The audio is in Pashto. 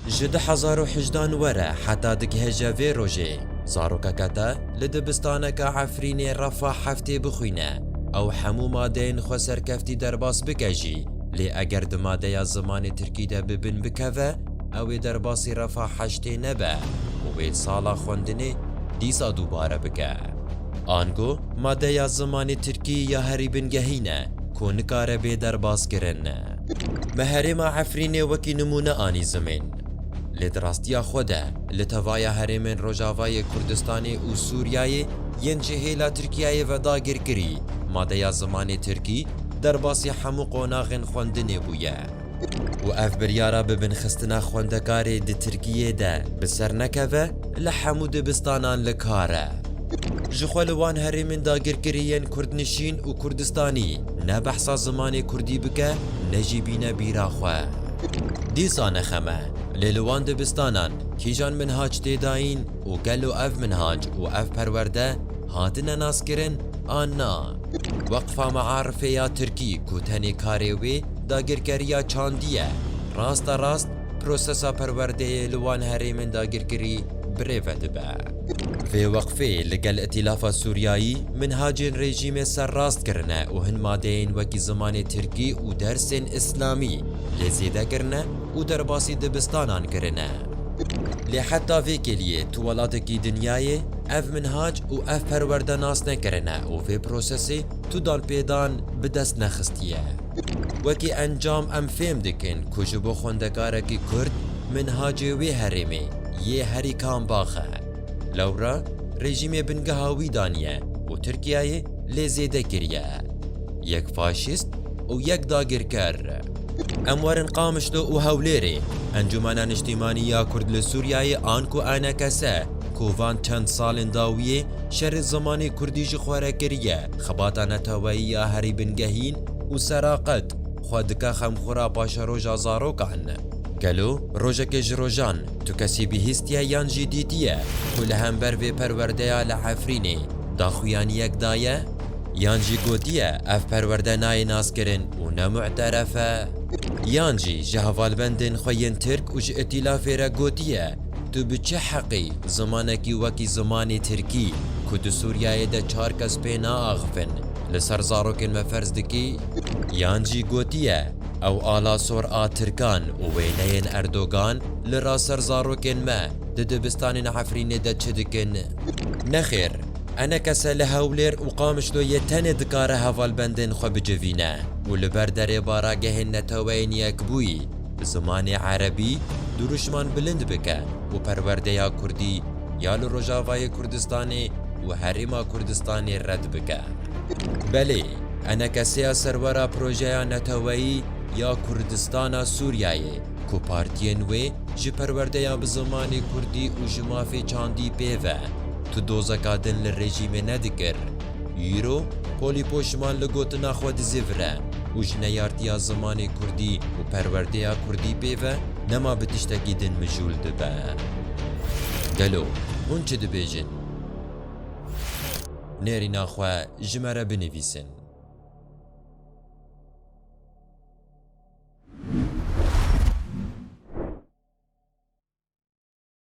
جده 1018 وره حتا دگهجه وی روژه زاروککتا لدبستانکا عفرین رفا حفته بخوینه او همو مادین خو سرکفتی درباس بکجی لی اگر دماده یا زمان ترکی ده ببن بکوه او درباسی رفا حشته نبه و وی سالا خوندنه دیسا دوباره بکه آنگو ماده یا زمان ترکی یا هری بنگهینه کونکاره به درباس کرنه مهرم عفرین وکی نمونه آنی زمین لدراستیا خوده لتوای هرمن روجاوای کردستانی و سوریای ین جهیلا ترکیای و داگر کری ماده یا زمان ترکی در باسی همو قوناغن خوندنه بویه و اف بریارا ببن خستنا خوندکاری دی ترکیه ده بسر نکوه لحمو دبستانان لکاره جخوالوان هرمن داگر کریین کردنشین و کردستانی نبحثا زمان کردی بکه نجیبین بیراخوه دیسان خمه لیلوان دبستانان کیجان منهاج تیداین و گلو اف منهاج و اف پرورده هاتن ناس کرن آنا وقفا معارفه یا ترکی کوتنی کاریوی داگرگریا چاندیه راست پروسسا پرورده لوان هریمن داگرگری بریوه دبه في وقفه لقل ائتلاف سوریایی منهاج رژیم سر راست کرنه و هن مادین وکی زمان ترکی و درس اسلامی لزیده کرنه و درباسی دبستانان کرنه لی حتی في کلیه تو ولاتکی دنیای اف منهاج و اف پرورده ناس نکرنه و في پروسسی تو دان پیدان بدست نخستیه وکی انجام ام فهم دکن کجبو خوندکارکی کرد منهاج وی هرمی یه هری کام باخه لورا رژیم بنگهاوی دانیه و ترکیه لزیده کریه یک فاشیست و یک داگرکر اموارن قامشتو و هولیری انجمنان اجتماعی یا کرد لسوریای آنکو آنا کسه کووان چند سال داویه شر زمانی کردیج خواره کریه خباتا نتاوی یا هری بنگهین و سراقت خودکا خمخورا پاشا روژا زاروکان گلو روژک جروجان تو کسی بهستیا یان جدیدیه کل هم بر وی پرورده لحفرینه داخویان یک دایه یان جی گوتیه اف پرورده نای ناس کرن و نمعترفه یان جی جهوال بندن خوین ترک و جه اتلافه را گوتیه تو بچه حقی زمانکی وکی زمانی ترکی کد سوریای ده 4 کس پینا آغفن لسر زاروکن مفرز دکی یان جی گوتیه او آلا سور آترکان و وینین اردوگان لرا سر زاروکن ما ده دبستان عفرین ده چدکن نخیر انا کسا لهولیر و قامش لو یتن دکاره هوال بندن خو بجوینه و لبر در باراگه نتوین یک بوی بزمان عربی دروشمان بلند بکه و پرورده یا کردی یا لروجاوای کردستانی و حریما کردستانی رد بکه بله انا کسی سرورا پروژه نتوی یا کردستان سوریایی کو پارتین وی جی پرورده یا بزمانی کردی و جمافی چاندی پیوه تو دوزکادن لرژیم ندکر یورو پولی پوشمان لگوتنا خود زیوره و جنیارتیا زمانی کردی و پرورده یا کردی پیوه نما بتشتگی دن مجول دبه گلو هون چه دبیجن نیری ناخواه جمره بنویسن